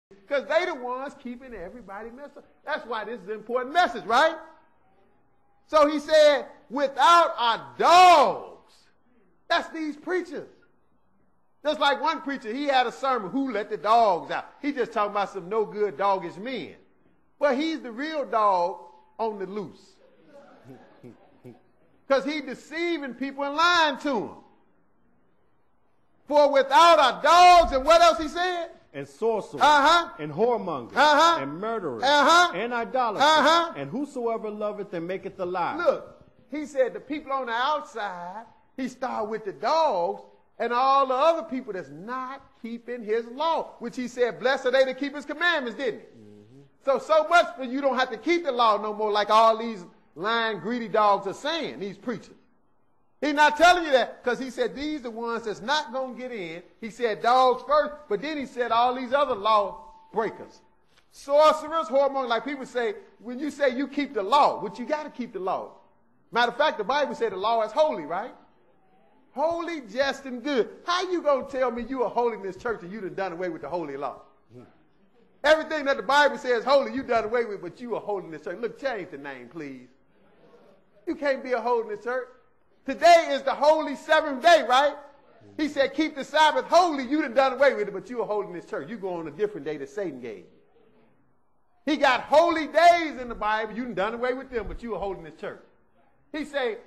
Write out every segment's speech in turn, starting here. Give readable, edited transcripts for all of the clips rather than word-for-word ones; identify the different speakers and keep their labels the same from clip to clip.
Speaker 1: Because they the ones keeping everybody messed up. That's why this is an important message, right? So he said, without our dogs, that's these preachers. Just like one preacher, he had a sermon, who let the dogs out? He just talking about some no good doggish men. But he's the real dog on the loose. Because he deceiving people and lying to them. For without our dogs, and what else he said?
Speaker 2: And sorcerers, and whoremongers, and murderers, and idolaters, and whosoever loveth and maketh a lie.
Speaker 1: Look, he said the people on the outside, he started with the dogs, and all the other people that's not keeping his law, which he said, blessed are they that keep his commandments, didn't he? So much for you don't have to keep the law no more, like all these lying, greedy dogs are saying, these preachers. He's not telling you that because he said these are the ones that's not going to get in. He said dogs first, but then he said all these other law breakers. Sorcerers, whoremongers, like people say, when you say you keep the law, which you got to keep the law. Matter of fact, the Bible said the law is holy, right? Holy, just, and good. How you going to tell me you are holy in this church and you done away with the holy law? Everything that the Bible says holy, you done away with, but you are holy in this church. Look, change the name, please. You can't be a holy in this church. Today is the holy seventh day, right? He said, keep the Sabbath holy. You done away with it, but you are holy in this church. You go on a different day that Satan gave you. He got holy days in the Bible. You done away with them, but you are holy in this church. He said,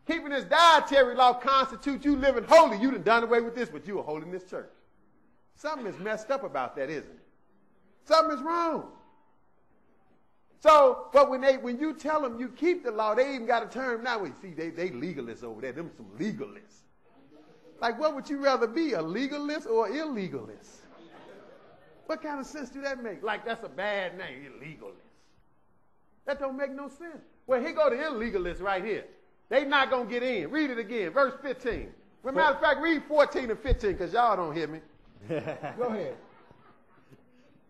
Speaker 1: keeping this dietary law constitutes you living holy. You done away with this, but you are holy in this church. Something is messed up about that, isn't it? Something is wrong. So, but when you tell them you keep the law, they even got a term now. We see they legalists over there. Them some legalists. Like, what would you rather be, a legalist or illegalist? What kind of sense do that make? Like, that's a bad name, illegalist. That don't make no sense. Well, here go the illegalists right here. They not going to get in. Read it again, verse 15. Well, matter of fact, read 14 and 15 because y'all don't hear me. Go ahead.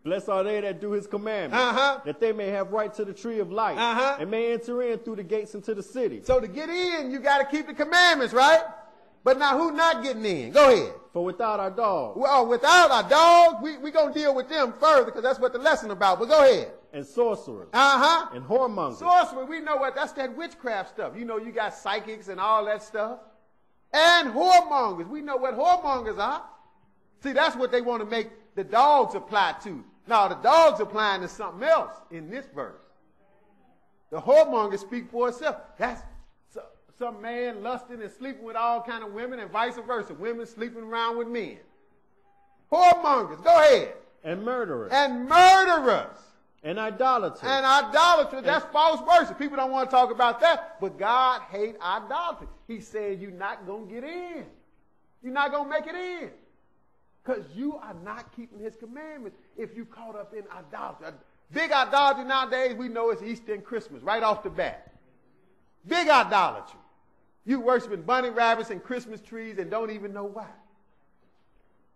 Speaker 2: Blessed are they that do his commandments, that they may have right to the tree of life, and may enter in through the gates into the city.
Speaker 1: So to get in, you got to keep the commandments, right? But now who not getting in? Go ahead.
Speaker 2: For without our dogs.
Speaker 1: Well, without our dogs, we going to deal with them further because that's what the lesson about. But go ahead.
Speaker 2: And sorcerers. And whoremongers.
Speaker 1: Sorcery, we know what, that's that witchcraft stuff. You know, you got psychics and all that stuff. And whoremongers. We know what whoremongers are. See, that's what they want to make the dogs apply to. Now, the dogs applying to something else in this verse. The whoremongers speak for itself. That's some man lusting and sleeping with all kind of women and vice versa. Women sleeping around with men. Whoremongers, go ahead.
Speaker 2: And murderers.
Speaker 1: And murderers.
Speaker 2: And idolaters.
Speaker 1: And idolaters, that's false worship. People don't want to talk about that. But God hates idolatry. He said you're not going to get in. You're not going to make it in. Because you are not keeping his commandments if you caught up in idolatry. Big idolatry nowadays, we know it's Easter and Christmas right off the bat. Big idolatry. You worshiping bunny rabbits and Christmas trees and don't even know why.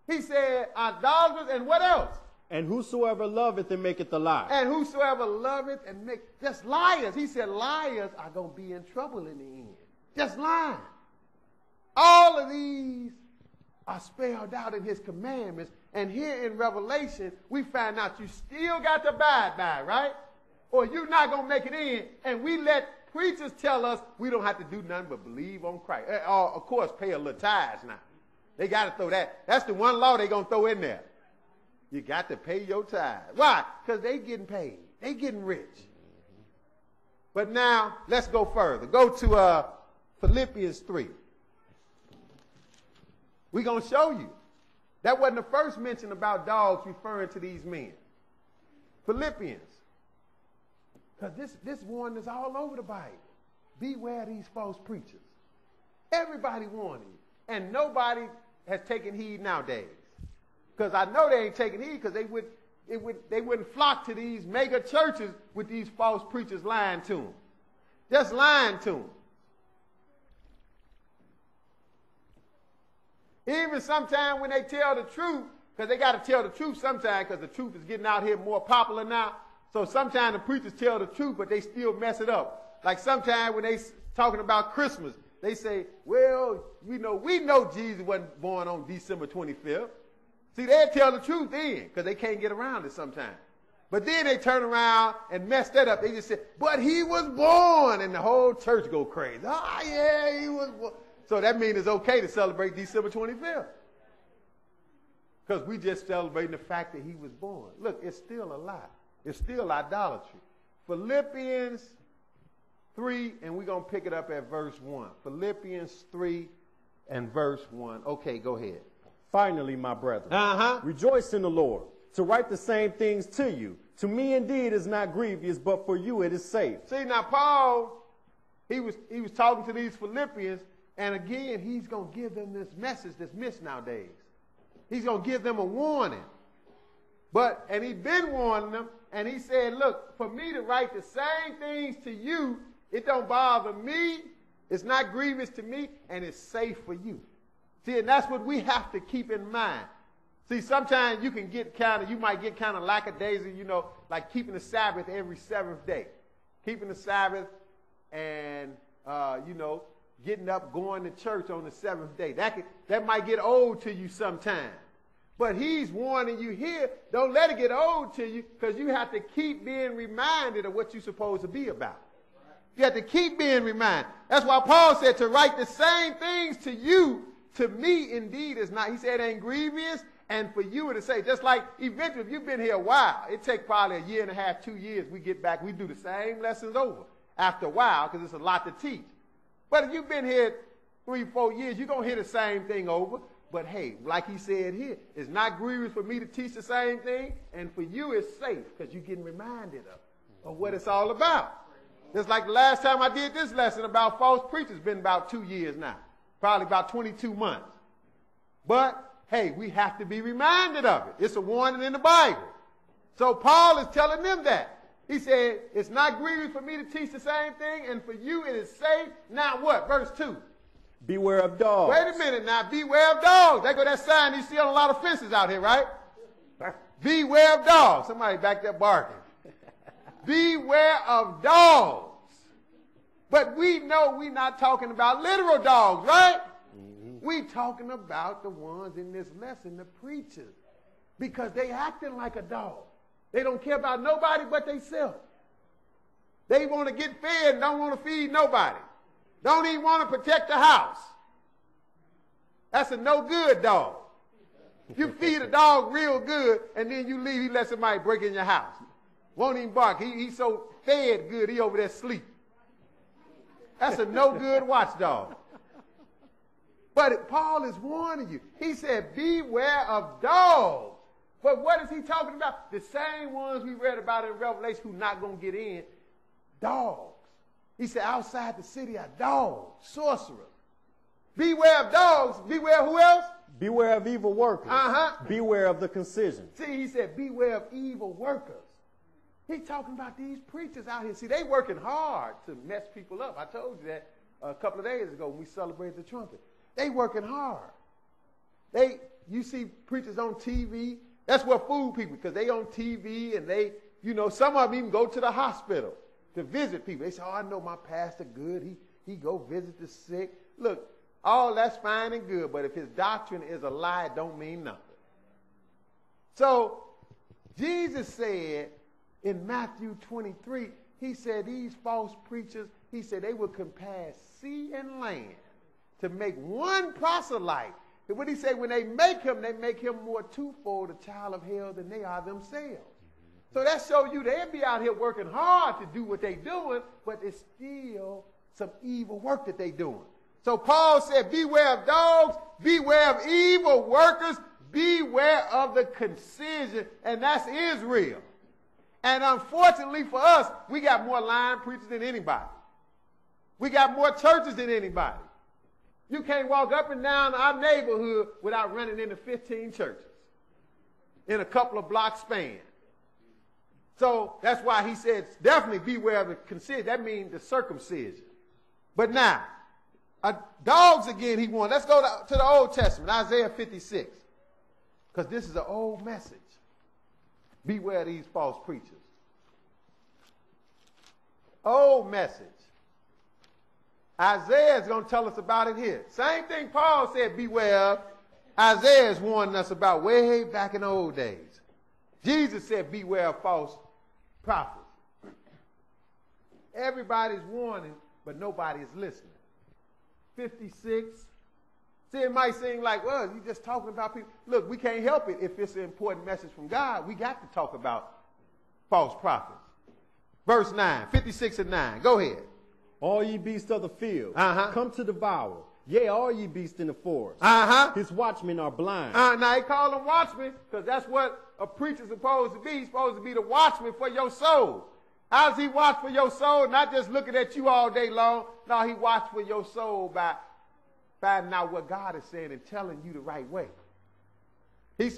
Speaker 1: He said idolaters and what else?
Speaker 2: And whosoever loveth and maketh a lie.
Speaker 1: And whosoever loveth and make, just liars. He said liars are going to be in trouble in the end. Just lying. All of these are spelled out in his commandments. And here in Revelation, we find out you still got to abide by, right? Or you're not going to make it in. And we let preachers tell us we don't have to do nothing but believe on Christ. Or, of course, pay a little tithes now. They got to throw that. That's the one law they're going to throw in there. You got to pay your tithe. Why? Because they getting paid. They getting rich. But now, let's go further. Go to Philippians 3. We're going to show you. That wasn't the first mention about dogs referring to these men. Philippians. Because this warning is all over the Bible. Beware these false preachers. Everybody warning you. And nobody has taken heed nowadays. Because I know they ain't taking heed because they wouldn't flock to these mega churches with these false preachers lying to them. Just lying to them. Even sometimes when they tell the truth, because they got to tell the truth sometimes because the truth is getting out here more popular now. So sometimes the preachers tell the truth, but they still mess it up. Like sometimes when they talking about Christmas, they say, well, we know Jesus wasn't born on December 25th. See, they tell the truth then, because they can't get around it sometimes. But then they turn around and mess that up. They just say, but he was born, and the whole church go crazy. Oh, yeah, he was born. So that means it's okay to celebrate December 25th. Because we just celebrating the fact that he was born. Look, it's still a lie. It's still idolatry. Philippians 3, and we're going to pick it up at verse 1. Philippians 3 and verse 1. Okay, go ahead.
Speaker 2: Finally, my brethren, rejoice in the Lord. To write the same things to you. To me, indeed, is not grievous, but for you it is safe.
Speaker 1: See, now Paul, he was talking to these Philippians, and again, he's going to give them this message that's missed nowadays. He's going to give them a warning. And he'd been warning them, and he said, look, for me to write the same things to you, it don't bother me, it's not grievous to me, and it's safe for you. See, and that's what we have to keep in mind. See, sometimes you can get you might get kind of lackadaisy, like keeping the Sabbath every seventh day. Keeping the Sabbath and, getting up, going to church on the seventh day. That might get old to you sometime. But he's warning you here, don't let it get old to you, because you have to keep being reminded of what you're supposed to be about. You have to keep being reminded. That's why Paul said to write the same things to you, to me indeed is not. He said it ain't grievous, and for you to say, just like eventually, if you've been here a while, it takes probably a year and a half, 2 years, we get back, we do the same lessons over after a while, because it's a lot to teach. But if you've been here 3, 4 years, you're going to hear the same thing over. But hey, like he said here, it's not grievous for me to teach the same thing, and for you it's safe, because you're getting reminded of what it's all about. Just like the last time I did this lesson about false preachers, it's been about 2 years now, probably about 22 months. But hey, we have to be reminded of it. It's a warning in the Bible. So Paul is telling them that. He said, it's not grievous for me to teach the same thing, and for you it is safe. Now what? Verse 2.
Speaker 2: Beware of dogs.
Speaker 1: Wait a minute now. Beware of dogs. There go that sign you see on a lot of fences out here, right? Beware of dogs. Somebody back there barking. Beware of dogs. But we know we're not talking about literal dogs, right? We talking about the ones in this lesson, the preachers, because they acting like a dog. They don't care about nobody but themselves. They want to get fed and don't want to feed nobody. Don't even want to protect the house. That's a no good dog. If you feed a dog real good and then you leave, he let somebody break in your house. Won't even bark. He's so fed good, he over there sleep. That's a no good watchdog. But Paul is warning you. He said, beware of dogs. But what is he talking about? The same ones we read about in Revelation who not going to get in. Dogs. He said, outside the city are dogs, sorcerers. Beware of dogs. Beware of who else?
Speaker 2: Beware of evil workers. Beware of the concision.
Speaker 1: See, he said, beware of evil workers. He's talking about these preachers out here. See, they working hard to mess people up. I told you that a couple of days ago when we celebrated the trumpet. They working hard. You see preachers on TV. That's what fool people, because they on TV and they, some of them even go to the hospital to visit people. They say, oh, I know my pastor good. He go visit the sick. Look, all that's fine and good, but if his doctrine is a lie, it don't mean nothing. So Jesus said in Matthew 23, he said these false preachers, he said they would compare sea and land to make one proselyte. And what he said, when they make him more twofold a child of hell than they are themselves. So that shows you they'll be out here working hard to do what they're doing, but it's still some evil work that they're doing. So Paul said, beware of dogs, beware of evil workers, beware of the concision, and that's Israel. And unfortunately for us, we got more lying preachers than anybody. We got more churches than anybody. You can't walk up and down our neighborhood without running into 15 churches in a couple of blocks span. So that's why he said, definitely beware of the concision. That means the circumcision. But now, dogs again he warned. Let's go to the Old Testament, Isaiah 56. Because this is an old message. Beware of these false preachers. Old message. Isaiah is going to tell us about it here. Same thing Paul said, beware of. Isaiah is warning us about way back in the old days. Jesus said, beware of false prophets. Everybody's warning, but nobody is listening. 56. See, it might seem like, well, you're just talking about people. Look, we can't help it if it's an important message from God. We got to talk about false prophets. Verse 9, 56 and 9. Go ahead.
Speaker 2: All ye beasts of the field, come to devour. Yea, all ye beasts in the forest. His watchmen are blind.
Speaker 1: Now he called them watchmen because that's what a preacher's supposed to be. He's supposed to be the watchman for your soul. How does he watch for your soul? Not just looking at you all day long. No, he watches for your soul by finding out what God is saying and telling you the right way.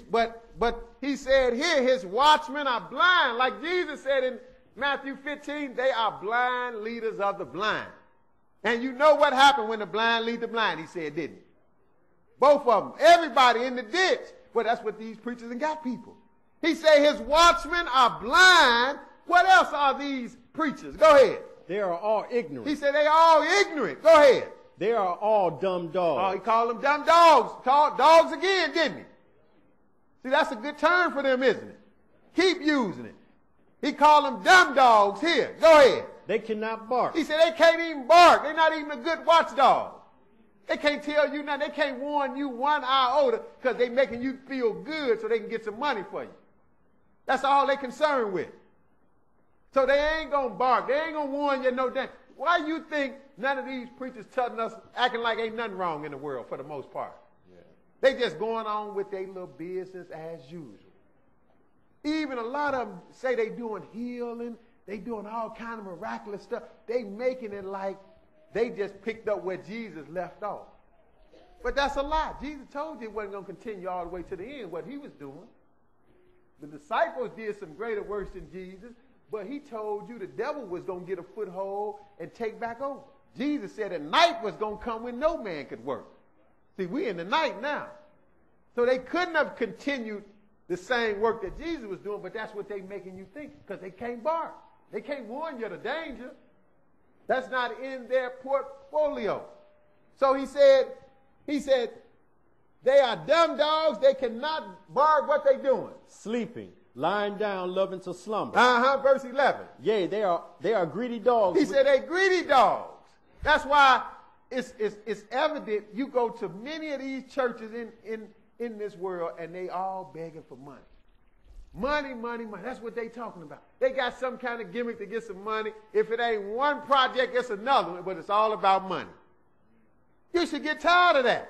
Speaker 1: But he said here, his watchmen are blind. Like Jesus said in Matthew 15, they are blind leaders of the blind. And you know what happened when the blind lead the blind, he said, didn't he? Both of them. Everybody in the ditch. Well, that's what these preachers and got people. He said his watchmen are blind. What else are these preachers? Go ahead.
Speaker 2: They are all ignorant.
Speaker 1: He said they all ignorant. Go ahead.
Speaker 2: They are all dumb dogs.
Speaker 1: Oh, he called them dumb dogs. Called dogs again, didn't he? See, that's a good term for them, isn't it? Keep using it. He called them dumb dogs here. Go ahead.
Speaker 2: They cannot bark.
Speaker 1: He said they can't even bark. They're not even a good watchdog. They can't tell you nothing. They can't warn you one iota because they're making you feel good so they can get some money for you. That's all they're concerned with. So they ain't going to bark. They ain't going to warn you no damn. Why do you think none of these preachers telling us, acting like ain't nothing wrong in the world for the most part? Yeah. They just going on with their little business as usual. Even a lot of them say they doing healing. They doing all kind of miraculous stuff. They making it like they just picked up where Jesus left off. But that's a lie. Jesus told you it wasn't going to continue all the way to the end, what he was doing. The disciples did some greater works than Jesus, but he told you the devil was going to get a foothold and take back over. Jesus said a night was going to come when no man could work. See, we're in the night now. So they couldn't have continued the same work that Jesus was doing, but that's what they making you think because they can't bark. They can't warn you of the danger. That's not in their portfolio. So he said, they are dumb dogs. They cannot bark. What they doing?
Speaker 2: Sleeping, lying down, loving to slumber.
Speaker 1: Verse 11.
Speaker 2: Yea, they are greedy dogs.
Speaker 1: He said they greedy dogs. That's why it's evident. You go to many of these churches in this world, and they all begging for money. Money, money, money. That's what they talking about. They got some kind of gimmick to get some money. If it ain't one project, it's another one, but it's all about money. You should get tired of that.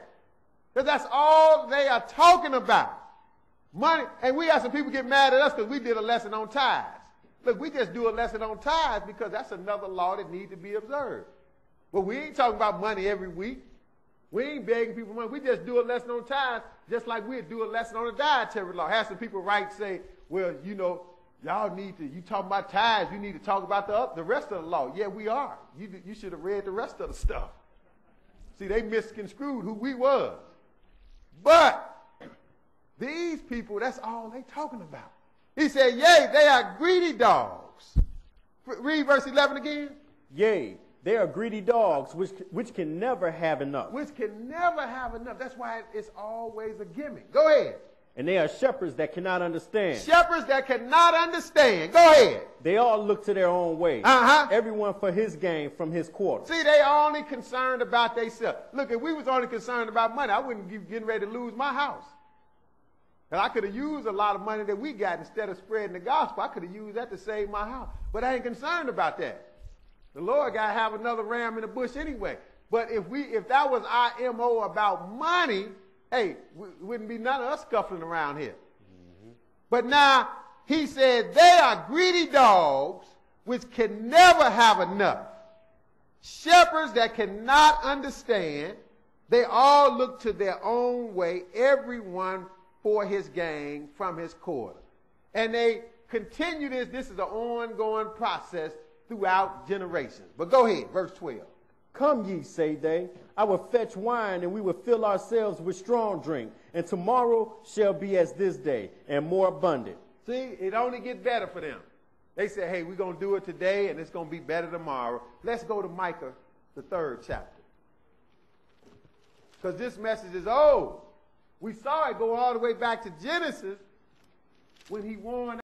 Speaker 1: Because that's all they are talking about. Money. And we got some people get mad at us because we did a lesson on tithes. Look, we just do a lesson on tithes because that's another law that needs to be observed. But we ain't talking about money every week. We ain't begging people money. We just do a lesson on tithes just like we'd do a lesson on the dietary law. Have some people write, say, well, you know, y'all need to, you talking about tithes, you need to talk about the rest of the law. Yeah, we are. You should have read the rest of the stuff. See, they misconstrued who we was. But these people, that's all they talking about. He said, yea, they are greedy dogs. Read verse 11 again.
Speaker 2: Yea, they are greedy dogs which can never have enough.
Speaker 1: Which can never have enough. That's why it's always a gimmick. Go ahead.
Speaker 2: And they are shepherds that cannot understand.
Speaker 1: Shepherds that cannot understand. Go ahead.
Speaker 2: They all look to their own way. Everyone for his gain from his quarter.
Speaker 1: See, they only concerned about themselves. Look, if we was only concerned about money, I wouldn't be getting ready to lose my house. And I could have used a lot of money that we got instead of spreading the gospel. I could have used that to save my house. But I ain't concerned about that. The Lord got to have another ram in the bush anyway. But if that was our MO about money, hey, wouldn't be none of us scuffling around here. But now, he said, they are greedy dogs which can never have enough. Shepherds that cannot understand. They all look to their own way, everyone for his gain from his quarter. And they continue this. This is an ongoing process throughout generations. But go ahead, verse 12.
Speaker 2: Come ye, say they, I will fetch wine, and we will fill ourselves with strong drink, and tomorrow shall be as this day, and more abundant.
Speaker 1: See, it only gets better for them. They say, hey, we're going to do it today, and it's going to be better tomorrow. Let's go to Micah, the 3rd chapter. Because this message is old. We saw it go all the way back to Genesis when he warned